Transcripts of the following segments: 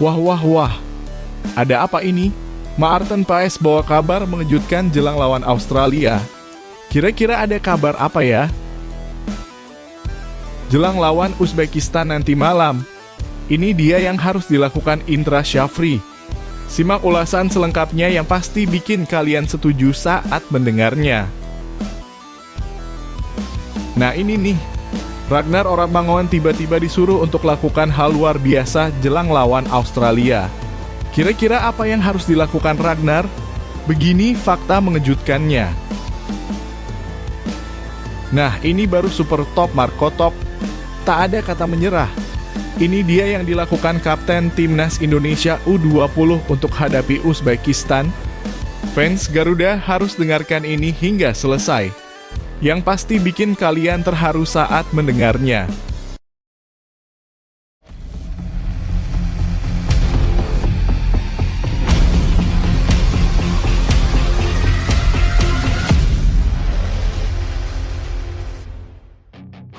Wah wah wah, ada apa ini? Maarten Paes bawa kabar mengejutkan jelang lawan Australia. Kira-kira ada kabar apa ya? Jelang lawan Uzbekistan nanti malam, ini dia yang harus dilakukan Indra Syafri. Simak ulasan selengkapnya yang pasti bikin kalian setuju saat mendengarnya. Nah ini nih, Ragnar Orabangoen tiba-tiba disuruh untuk lakukan hal luar biasa jelang lawan Australia. Kira-kira apa yang harus dilakukan Ragnar? Begini fakta mengejutkannya. Nah ini baru super top Marco Top. Tak ada kata menyerah. Ini dia yang dilakukan Kapten Timnas Indonesia U20 untuk hadapi Uzbekistan. Fans Garuda harus dengarkan ini hingga selesai. Yang pasti bikin kalian terharu saat mendengarnya.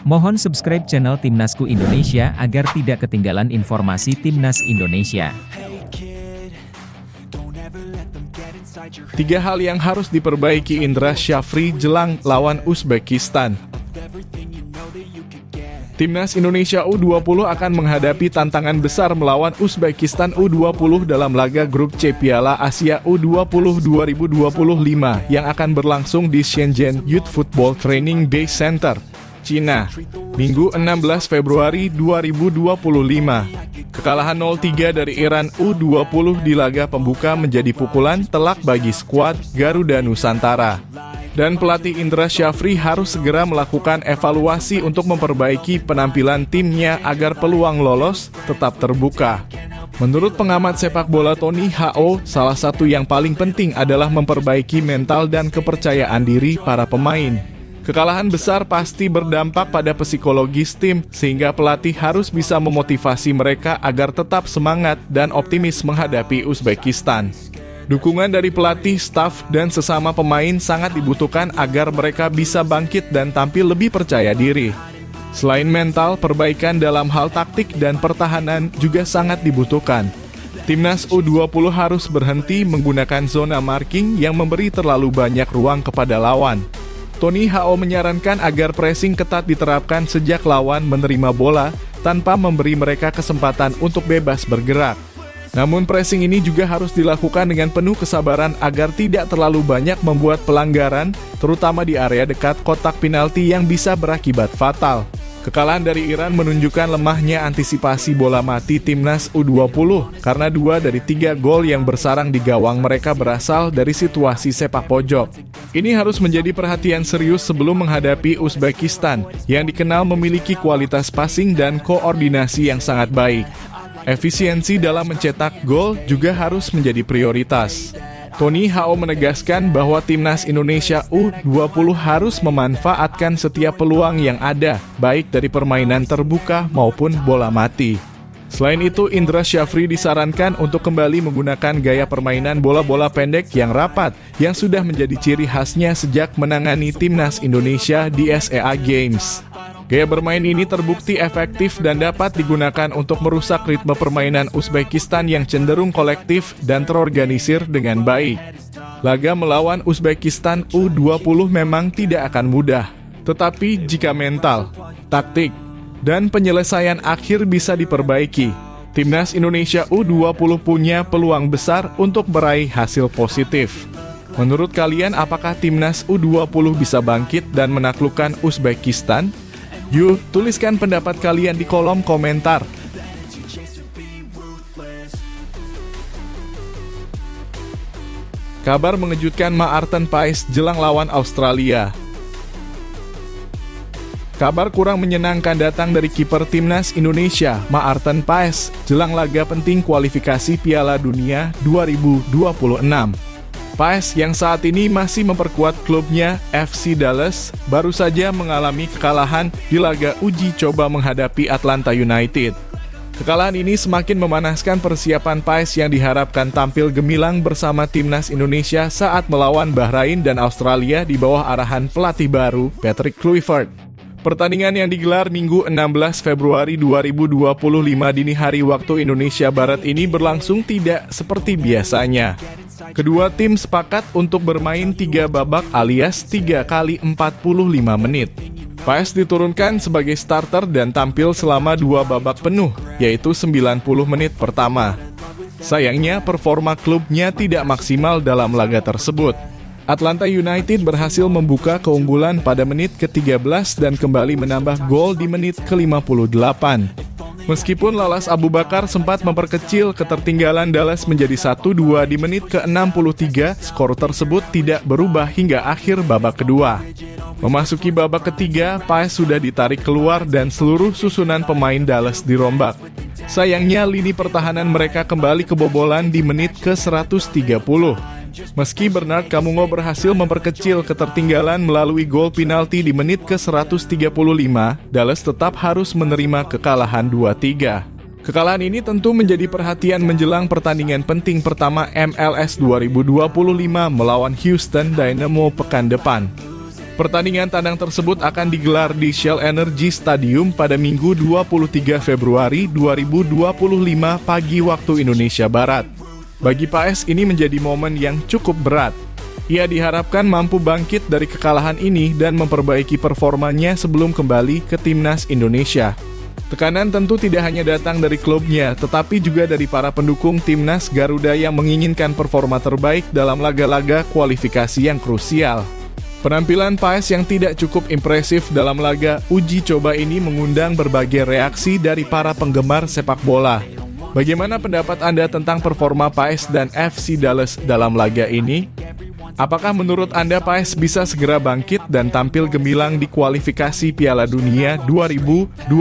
Mohon subscribe channel Timnasku Indonesia agar tidak ketinggalan informasi Timnas Indonesia. 3 hal yang harus diperbaiki Indra Syafri jelang lawan Uzbekistan. Timnas Indonesia U20 akan menghadapi tantangan besar melawan Uzbekistan U20 dalam laga grup C Piala Asia U20 2025 yang akan berlangsung di Shenzhen Youth Football Training Base Center, Cina, Minggu 16 Februari 2025. Kekalahan 0-3 dari Iran U20 di laga pembuka menjadi pukulan telak bagi skuad Garuda Nusantara. Dan pelatih Indra Syafri harus segera melakukan evaluasi untuk memperbaiki penampilan timnya agar peluang lolos tetap terbuka. Menurut pengamat sepak bola Tony H.O., salah satu yang paling penting adalah memperbaiki mental dan kepercayaan diri para pemain. Kekalahan besar pasti berdampak pada psikologis tim, sehingga pelatih harus bisa memotivasi mereka agar tetap semangat dan optimis menghadapi Uzbekistan. Dukungan dari pelatih, staf, dan sesama pemain sangat dibutuhkan agar mereka bisa bangkit dan tampil lebih percaya diri. Selain mental, perbaikan dalam hal taktik dan pertahanan juga sangat dibutuhkan. Timnas U20 harus berhenti menggunakan zona marking yang memberi terlalu banyak ruang kepada lawan. Tony H.O. menyarankan agar pressing ketat diterapkan sejak lawan menerima bola tanpa memberi mereka kesempatan untuk bebas bergerak. Namun pressing ini juga harus dilakukan dengan penuh kesabaran agar tidak terlalu banyak membuat pelanggaran, terutama di area dekat kotak penalti yang bisa berakibat fatal. Kekalahan dari Iran menunjukkan lemahnya antisipasi bola mati Timnas U20 karena 2 dari 3 gol yang bersarang di gawang mereka berasal dari situasi sepak pojok. Ini harus menjadi perhatian serius sebelum menghadapi Uzbekistan yang dikenal memiliki kualitas passing dan koordinasi yang sangat baik. Efisiensi dalam mencetak gol juga harus menjadi prioritas. Tony H.O. menegaskan bahwa Timnas Indonesia U20 harus memanfaatkan setiap peluang yang ada, baik dari permainan terbuka maupun bola mati. Selain itu, Indra Syafri disarankan untuk kembali menggunakan gaya permainan bola-bola pendek yang rapat, yang sudah menjadi ciri khasnya sejak menangani Timnas Indonesia di SEA Games. Gaya bermain ini terbukti efektif dan dapat digunakan untuk merusak ritme permainan Uzbekistan yang cenderung kolektif dan terorganisir dengan baik. Laga melawan Uzbekistan U20 memang tidak akan mudah, tetapi jika mental, taktik, dan penyelesaian akhir bisa diperbaiki, Timnas Indonesia U20 punya peluang besar untuk meraih hasil positif. Menurut kalian, apakah Timnas U20 bisa bangkit dan menaklukkan Uzbekistan? Yuk, tuliskan pendapat kalian di kolom komentar. Kabar mengejutkan Maarten Paes jelang lawan Australia. Kabar kurang menyenangkan datang dari kiper Timnas Indonesia, Maarten Paes, jelang laga penting kualifikasi Piala Dunia 2026. Paes yang saat ini masih memperkuat klubnya FC Dallas baru saja mengalami kekalahan di laga uji coba menghadapi Atlanta United. Kekalahan ini semakin memanaskan persiapan Paes yang diharapkan tampil gemilang bersama Timnas Indonesia saat melawan Bahrain dan Australia di bawah arahan pelatih baru Patrick Kluivert. Pertandingan yang digelar Minggu 16 Februari 2025 dini hari waktu Indonesia Barat ini berlangsung tidak seperti biasanya. Kedua tim sepakat untuk bermain 3 babak alias 3 kali 45 menit. Paes diturunkan sebagai starter dan tampil selama 2 babak penuh, yaitu 90 menit pertama. Sayangnya performa klubnya tidak maksimal dalam laga tersebut. Atlanta United berhasil membuka keunggulan pada menit ke-13 dan kembali menambah gol di menit ke-58. Meskipun Lalas Abu Bakar sempat memperkecil ketertinggalan Dallas menjadi 1-2 di menit ke-63, skor tersebut tidak berubah hingga akhir babak kedua. Memasuki babak ketiga, Paes sudah ditarik keluar dan seluruh susunan pemain Dallas dirombak. Sayangnya lini pertahanan mereka kembali kebobolan di menit ke-130. Meski Bernard Kamungo berhasil memperkecil ketertinggalan melalui gol penalti di menit ke-135, Dallas tetap harus menerima kekalahan 2-3. Kekalahan ini tentu menjadi perhatian menjelang pertandingan penting pertama MLS 2025 melawan Houston Dynamo pekan depan. Pertandingan tandang tersebut akan digelar di Shell Energy Stadium pada Minggu 23 Februari 2025 pagi waktu Indonesia Barat. Bagi Paes ini menjadi momen yang cukup berat. Ia diharapkan mampu bangkit dari kekalahan ini dan memperbaiki performanya sebelum kembali ke timnas Indonesia. Tekanan tentu tidak hanya datang dari klubnya, tetapi juga dari para pendukung timnas Garuda yang menginginkan performa terbaik dalam laga-laga kualifikasi yang krusial. Penampilan Paes yang tidak cukup impresif dalam laga uji coba ini mengundang berbagai reaksi dari para penggemar sepak bola. Bagaimana pendapat Anda tentang performa Paes dan FC Dallas dalam laga ini? Apakah menurut Anda Paes bisa segera bangkit dan tampil gemilang di kualifikasi Piala Dunia 2026?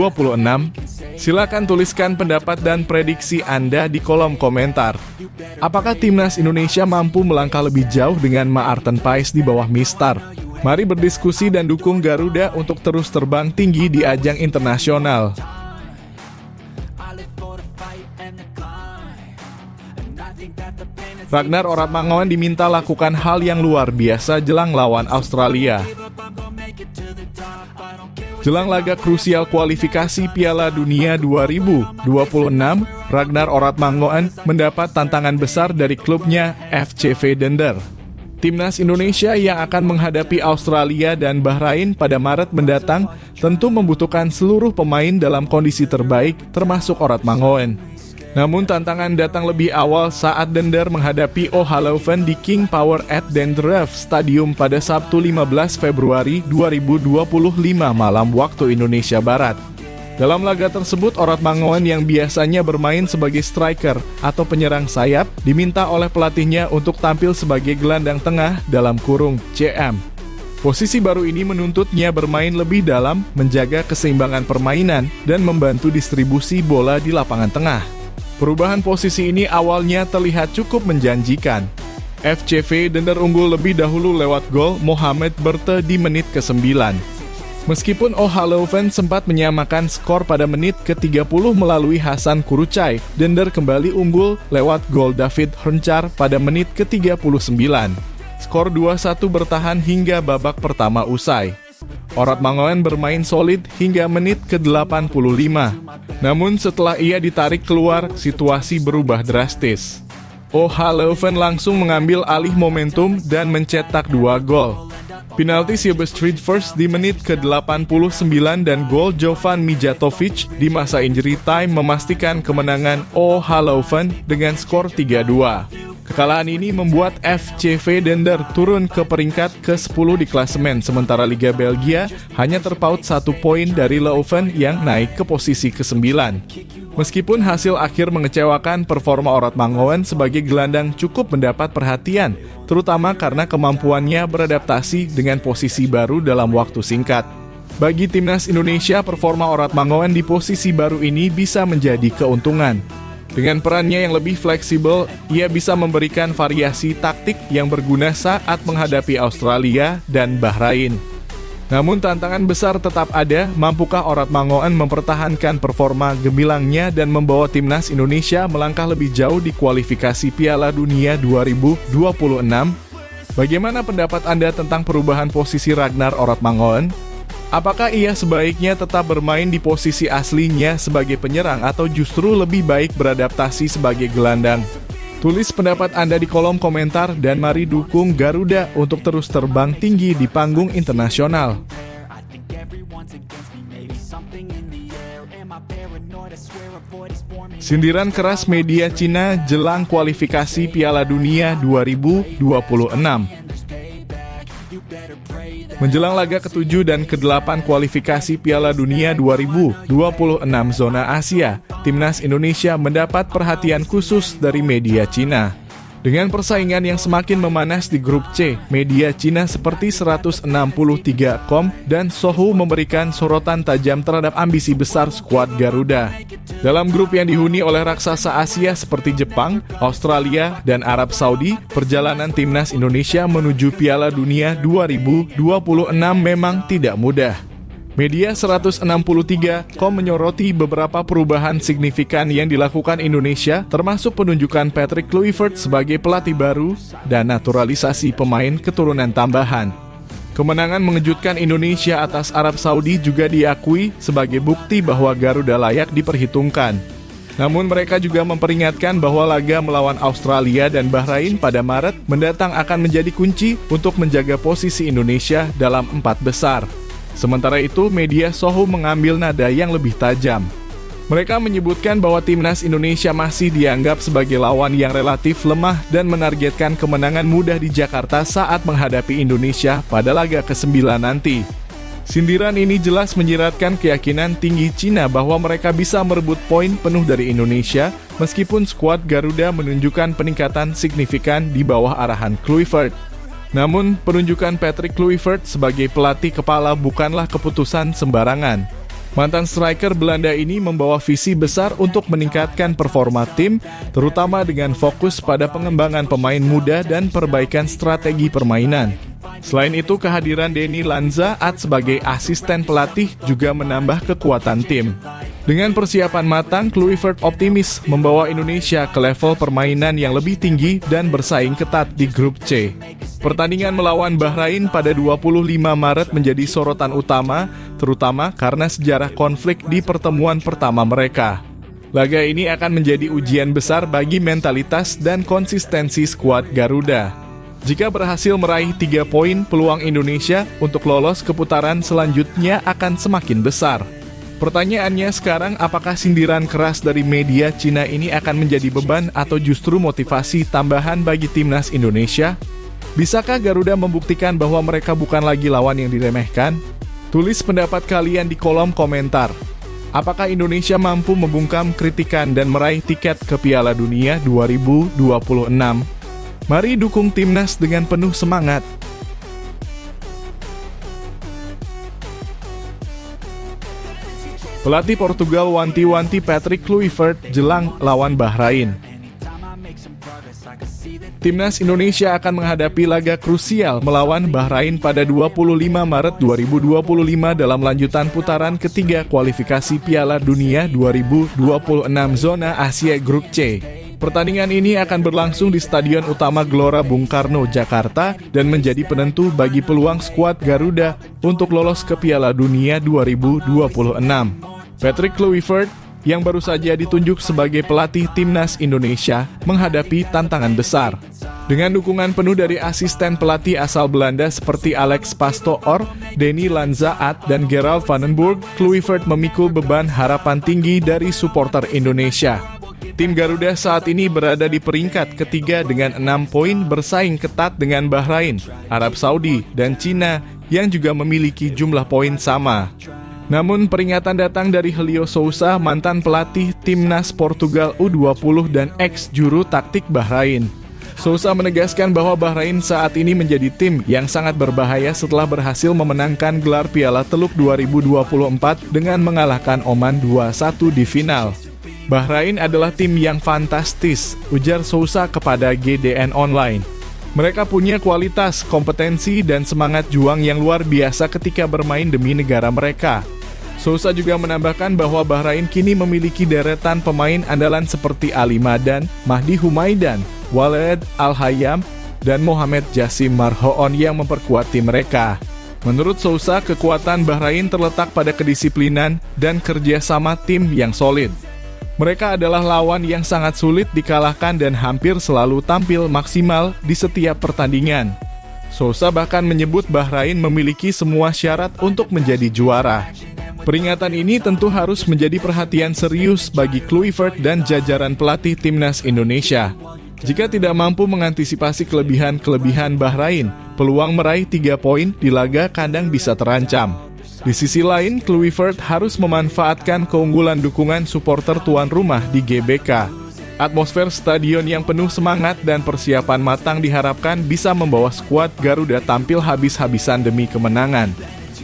Silakan tuliskan pendapat dan prediksi Anda di kolom komentar. Apakah timnas Indonesia mampu melangkah lebih jauh dengan Maarten Paes di bawah Mistar? Mari berdiskusi dan dukung Garuda untuk terus terbang tinggi di ajang internasional. Ragnar Oratmangoen diminta lakukan hal yang luar biasa jelang lawan Australia. Jelang laga krusial kualifikasi Piala Dunia 2026, Ragnar Oratmangoen mendapat tantangan besar dari klubnya FC Vedender. Timnas Indonesia yang akan menghadapi Australia dan Bahrain pada Maret mendatang tentu membutuhkan seluruh pemain dalam kondisi terbaik termasuk Oratmangoen. Namun tantangan datang lebih awal saat Dender menghadapi O'Hallowen di King Power at Dendreef Stadium pada Sabtu 15 Februari 2025 malam waktu Indonesia Barat. Dalam laga tersebut, Oratmangoen yang biasanya bermain sebagai striker atau penyerang sayap diminta oleh pelatihnya untuk tampil sebagai gelandang tengah dalam kurung CM. Posisi baru ini menuntutnya bermain lebih dalam, menjaga keseimbangan permainan, dan membantu distribusi bola di lapangan tengah. Perubahan posisi ini awalnya terlihat cukup menjanjikan. FC Vedender unggul lebih dahulu lewat gol Mohamed Berte di menit ke-9. Meskipun O'Hallowen sempat menyamakan skor pada menit ke-30 melalui Hasan Kurucay, Dender kembali unggul lewat gol David Herncar pada menit ke-39. Skor 2-1 bertahan hingga babak pertama usai. Oratmangoen bermain solid hingga menit ke-85. Namun setelah ia ditarik keluar, situasi berubah drastis. O'Hallowen langsung mengambil alih momentum dan mencetak 2 gol. Penalti Sylvester First di menit ke-89 dan gol Jovan Mijatovic di masa injury time memastikan kemenangan O'Hallowen dengan skor 3-2. Kekalahan ini membuat FC Vedender turun ke peringkat ke-10 di klasemen, sementara Liga Belgia hanya terpaut 1 poin dari Leuven yang naik ke posisi ke-9. Meskipun hasil akhir mengecewakan, performa Oratmangoen sebagai gelandang cukup mendapat perhatian, terutama karena kemampuannya beradaptasi dengan posisi baru dalam waktu singkat. Bagi timnas Indonesia, performa Oratmangoen di posisi baru ini bisa menjadi keuntungan. Dengan perannya yang lebih fleksibel, ia bisa memberikan variasi taktik yang berguna saat menghadapi Australia dan Bahrain. Namun tantangan besar tetap ada, mampukah Oratmangoen mempertahankan performa gemilangnya dan membawa timnas Indonesia melangkah lebih jauh di kualifikasi Piala Dunia 2026? Bagaimana pendapat Anda tentang perubahan posisi Ragnar Oratmangoen? Apakah ia sebaiknya tetap bermain di posisi aslinya sebagai penyerang atau justru lebih baik beradaptasi sebagai gelandang? Tulis pendapat Anda di kolom komentar dan mari dukung Garuda untuk terus terbang tinggi di panggung internasional. Sindiran keras media Cina jelang kualifikasi Piala Dunia 2026. Menjelang laga ke-7 dan ke-8 kualifikasi Piala Dunia 2026 zona Asia, Timnas Indonesia mendapat perhatian khusus dari media Cina. Dengan persaingan yang semakin memanas di grup C, media Cina seperti 163.com dan Sohu memberikan sorotan tajam terhadap ambisi besar skuad Garuda. Dalam grup yang dihuni oleh raksasa Asia seperti Jepang, Australia, dan Arab Saudi, perjalanan Timnas Indonesia menuju Piala Dunia 2026 memang tidak mudah. Media 163.com menyoroti beberapa perubahan signifikan yang dilakukan Indonesia, termasuk penunjukan Patrick Kluivert sebagai pelatih baru dan naturalisasi pemain keturunan tambahan. Kemenangan mengejutkan Indonesia atas Arab Saudi juga diakui sebagai bukti bahwa Garuda layak diperhitungkan. Namun mereka juga memperingatkan bahwa laga melawan Australia dan Bahrain pada Maret mendatang akan menjadi kunci untuk menjaga posisi Indonesia dalam 4 besar. Sementara itu, media Sohu mengambil nada yang lebih tajam. Mereka menyebutkan bahwa Timnas Indonesia masih dianggap sebagai lawan yang relatif lemah dan menargetkan kemenangan mudah di Jakarta saat menghadapi Indonesia pada laga ke-9 nanti. Sindiran ini jelas menyiratkan keyakinan tinggi Cina bahwa mereka bisa merebut poin penuh dari Indonesia, meskipun skuad Garuda menunjukkan peningkatan signifikan di bawah arahan Kluivert. Namun, penunjukan Patrick Kluivert sebagai pelatih kepala bukanlah keputusan sembarangan. Mantan striker Belanda ini membawa visi besar untuk meningkatkan performa tim, terutama dengan fokus pada pengembangan pemain muda dan perbaikan strategi permainan. Selain itu, kehadiran Denny Lanzaat sebagai asisten pelatih juga menambah kekuatan tim. Dengan persiapan matang, Kluivert optimis membawa Indonesia ke level permainan yang lebih tinggi dan bersaing ketat di grup C. Pertandingan melawan Bahrain pada 25 Maret menjadi sorotan utama, terutama karena sejarah konflik di pertemuan pertama mereka. Laga ini akan menjadi ujian besar bagi mentalitas dan konsistensi skuad Garuda. Jika berhasil meraih 3 poin, peluang Indonesia untuk lolos ke putaran selanjutnya akan semakin besar. Pertanyaannya sekarang, apakah sindiran keras dari media Cina ini akan menjadi beban atau justru motivasi tambahan bagi Timnas Indonesia? Bisakah Garuda membuktikan bahwa mereka bukan lagi lawan yang diremehkan? Tulis pendapat kalian di kolom komentar. Apakah Indonesia mampu membungkam kritikan dan meraih tiket ke Piala Dunia 2026? Mari dukung Timnas dengan penuh semangat. Pelatih Portugal wanti-wanti Patrick Kluivert jelang lawan Bahrain. Timnas Indonesia akan menghadapi laga krusial melawan Bahrain pada 25 Maret 2025 dalam lanjutan putaran ketiga kualifikasi Piala Dunia 2026 zona Asia Grup C. Pertandingan ini akan berlangsung di Stadion Utama Gelora Bung Karno, Jakarta, dan menjadi penentu bagi peluang skuad Garuda untuk lolos ke Piala Dunia 2026. Patrick Kluivert, yang baru saja ditunjuk sebagai pelatih Timnas Indonesia, menghadapi tantangan besar. Dengan dukungan penuh dari asisten pelatih asal Belanda seperti Alex Pastoor, Denny Lanzaat, dan Gerald van den Burg, Kluivert memikul beban harapan tinggi dari supporter Indonesia. Tim Garuda saat ini berada di peringkat ketiga dengan 6 poin, bersaing ketat dengan Bahrain, Arab Saudi, dan Cina yang juga memiliki jumlah poin sama. Namun peringatan datang dari Helio Sousa, mantan pelatih Timnas Portugal U20 dan ex-juru taktik Bahrain. Sousa menegaskan bahwa Bahrain saat ini menjadi tim yang sangat berbahaya setelah berhasil memenangkan gelar Piala Teluk 2024 dengan mengalahkan Oman 2-1 di final. Bahrain adalah tim yang fantastis, ujar Sousa kepada GDN Online. Mereka punya kualitas, kompetensi, dan semangat juang yang luar biasa ketika bermain demi negara mereka. Sousa juga menambahkan bahwa Bahrain kini memiliki deretan pemain andalan seperti Ali Madan, Mahdi Humaidan, Walid Al-Hayam, dan Mohamed Jassim Marhoon yang memperkuat tim mereka. Menurut Sousa, kekuatan Bahrain terletak pada kedisiplinan dan kerjasama tim yang solid. Mereka adalah lawan yang sangat sulit dikalahkan dan hampir selalu tampil maksimal di setiap pertandingan. Sousa bahkan menyebut Bahrain memiliki semua syarat untuk menjadi juara. Peringatan ini tentu harus menjadi perhatian serius bagi Kluivert dan jajaran pelatih timnas Indonesia. Jika tidak mampu mengantisipasi kelebihan-kelebihan Bahrain, peluang meraih 3 poin di laga kandang bisa terancam. Di sisi lain, Kluivert harus memanfaatkan keunggulan dukungan supporter tuan rumah di GBK. Atmosfer stadion yang penuh semangat dan persiapan matang diharapkan bisa membawa skuad Garuda tampil habis-habisan demi kemenangan.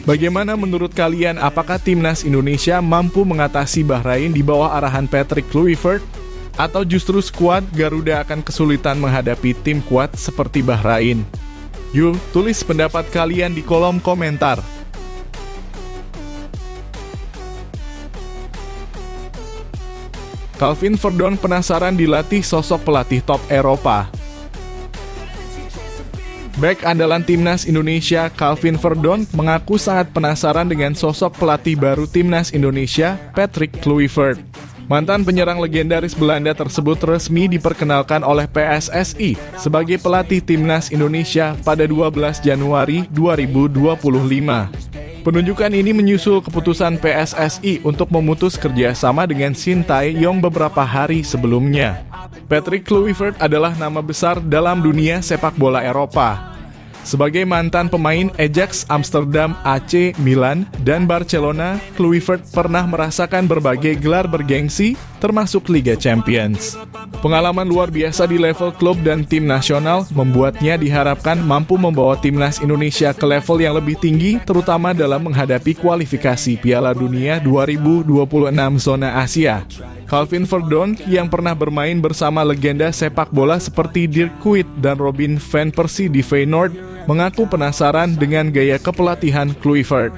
Bagaimana menurut kalian, apakah timnas Indonesia mampu mengatasi Bahrain di bawah arahan Patrick Kluivert? Atau justru skuad Garuda akan kesulitan menghadapi tim kuat seperti Bahrain? Yuk, tulis pendapat kalian di kolom komentar. Calvin Verdon penasaran dilatih sosok pelatih top Eropa. Bek andalan timnas Indonesia Calvin Verdon mengaku sangat penasaran dengan sosok pelatih baru timnas Indonesia, Patrick Kluivert. Mantan penyerang legendaris Belanda tersebut resmi diperkenalkan oleh PSSI sebagai pelatih timnas Indonesia pada 12 Januari 2025. Penunjukan ini menyusul keputusan PSSI untuk memutus kerjasama dengan Sintayong beberapa hari sebelumnya. Patrick Kluivert adalah nama besar dalam dunia sepak bola Eropa. Sebagai mantan pemain Ajax Amsterdam, AC Milan, dan Barcelona, Kluivert pernah merasakan berbagai gelar bergengsi, termasuk Liga Champions. Pengalaman luar biasa di level klub dan tim nasional membuatnya diharapkan mampu membawa timnas Indonesia ke level yang lebih tinggi, terutama dalam menghadapi kualifikasi Piala Dunia 2026 zona Asia. Calvin Verdon yang pernah bermain bersama legenda sepak bola seperti Dirk Kuyt dan Robin van Persie di Feyenoord mengaku penasaran dengan gaya kepelatihan Kluivert.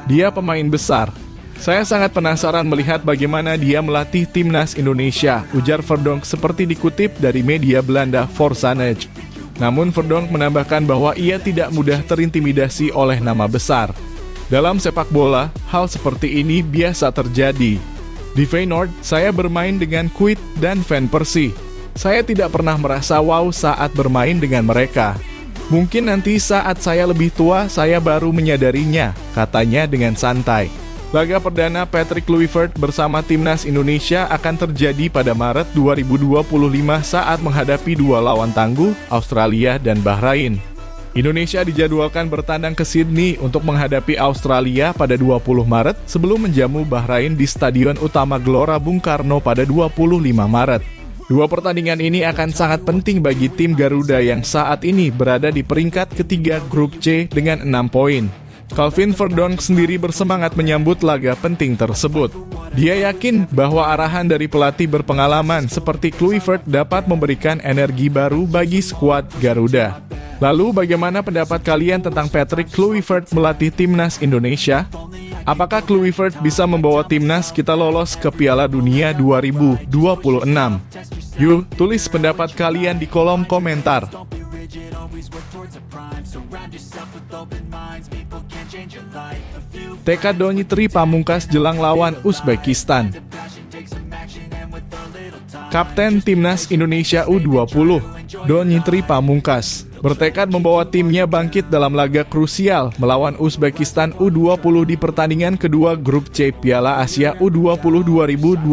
Dia pemain besar. Saya sangat penasaran melihat bagaimana dia melatih timnas Indonesia, ujar Verdonk seperti dikutip dari media Belanda Forzanet. Namun Verdonk menambahkan bahwa ia tidak mudah terintimidasi oleh nama besar. Dalam sepak bola, hal seperti ini biasa terjadi. Di Feyenoord, saya bermain dengan Kuyt dan Van Persie. Saya tidak pernah merasa wow saat bermain dengan mereka. Mungkin nanti saat saya lebih tua, saya baru menyadarinya, katanya dengan santai. Laga perdana Patrick Kluivert bersama timnas Indonesia akan terjadi pada Maret 2025 saat menghadapi dua lawan tangguh, Australia dan Bahrain. Indonesia dijadwalkan bertandang ke Sydney untuk menghadapi Australia pada 20 Maret sebelum menjamu Bahrain di Stadion Utama Gelora Bung Karno pada 25 Maret. Dua pertandingan ini akan sangat penting bagi tim Garuda yang saat ini berada di peringkat ketiga grup C dengan 6 poin. Calvin Verdon sendiri bersemangat menyambut laga penting tersebut. Dia yakin bahwa arahan dari pelatih berpengalaman seperti Kluivert dapat memberikan energi baru bagi skuad Garuda. Lalu bagaimana pendapat kalian tentang Patrick Kluivert melatih timnas Indonesia? Apakah Kluivert bisa membawa timnas kita lolos ke Piala Dunia 2026? Yuk, tulis pendapat kalian di kolom komentar. Tekad Donjitri Pamungkas jelang lawan Uzbekistan. Kapten Timnas Indonesia U20, Donjitri Pamungkas, bertekad membawa timnya bangkit dalam laga krusial melawan Uzbekistan U20 di pertandingan kedua grup C Piala Asia U20 2025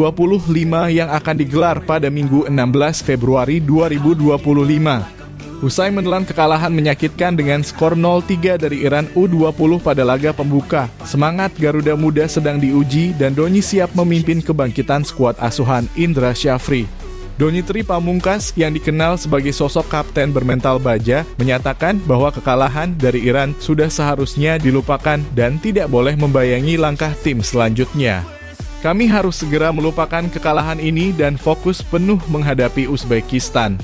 yang akan digelar pada Minggu 16 Februari 2025. Usai menelan kekalahan menyakitkan dengan skor 0-3 dari Iran U20 pada laga pembuka, semangat Garuda Muda sedang diuji dan Donyi siap memimpin kebangkitan skuad asuhan Indra Syafri. Donjitri Pamungkas yang dikenal sebagai sosok kapten bermental baja menyatakan bahwa kekalahan dari Iran sudah seharusnya dilupakan dan tidak boleh membayangi langkah tim selanjutnya. Kami harus segera melupakan kekalahan ini dan fokus penuh menghadapi Uzbekistan.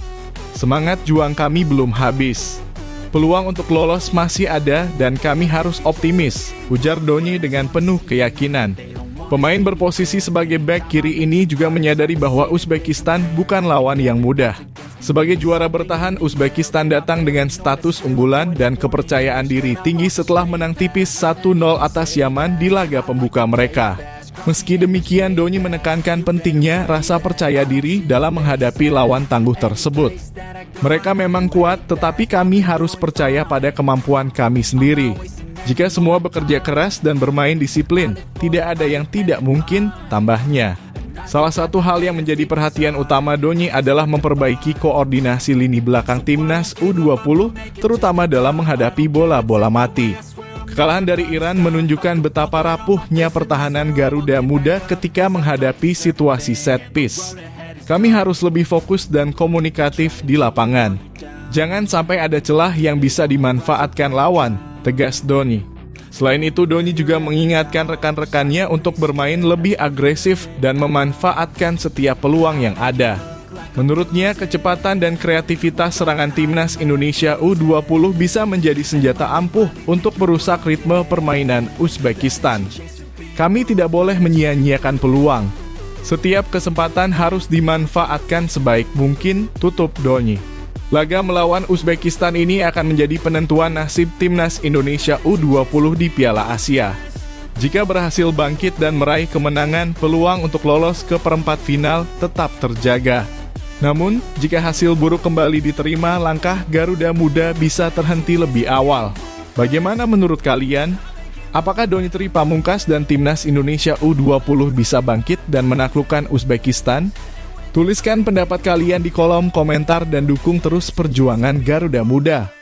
Semangat juang kami belum habis. Peluang untuk lolos masih ada dan kami harus optimis, ujar Donyi dengan penuh keyakinan. Pemain berposisi sebagai bek kiri ini juga menyadari bahwa Uzbekistan bukan lawan yang mudah. Sebagai juara bertahan, Uzbekistan datang dengan status unggulan dan kepercayaan diri tinggi setelah menang tipis 1-0 atas Yaman di laga pembuka mereka. Meski demikian, Doni menekankan pentingnya rasa percaya diri dalam menghadapi lawan tangguh tersebut. Mereka memang kuat, tetapi kami harus percaya pada kemampuan kami sendiri. Jika semua bekerja keras dan bermain disiplin, tidak ada yang tidak mungkin, tambahnya. Salah satu hal yang menjadi perhatian utama Doni adalah memperbaiki koordinasi lini belakang timnas U20, terutama dalam menghadapi bola-bola mati. Kekalahan dari Iran menunjukkan betapa rapuhnya pertahanan Garuda Muda ketika menghadapi situasi set piece. Kami harus lebih fokus dan komunikatif di lapangan. Jangan sampai ada celah yang bisa dimanfaatkan lawan, tegas Doni. Selain itu, Doni juga mengingatkan rekan-rekannya untuk bermain lebih agresif dan memanfaatkan setiap peluang yang ada. Menurutnya, kecepatan dan kreativitas serangan timnas Indonesia U20 bisa menjadi senjata ampuh untuk merusak ritme permainan Uzbekistan. Kami tidak boleh menyia-nyiakan peluang. Setiap kesempatan harus dimanfaatkan sebaik mungkin, tutup Doni. Laga melawan Uzbekistan ini akan menjadi penentuan nasib timnas Indonesia U20 di Piala Asia. Jika berhasil bangkit dan meraih kemenangan, peluang untuk lolos ke perempat final tetap terjaga. Namun, jika hasil buruk kembali diterima, langkah Garuda Muda bisa terhenti lebih awal. Bagaimana menurut kalian? Apakah Donitri Pamungkas dan timnas Indonesia U20 bisa bangkit dan menaklukkan Uzbekistan? Tuliskan pendapat kalian di kolom komentar dan dukung terus perjuangan Garuda Muda.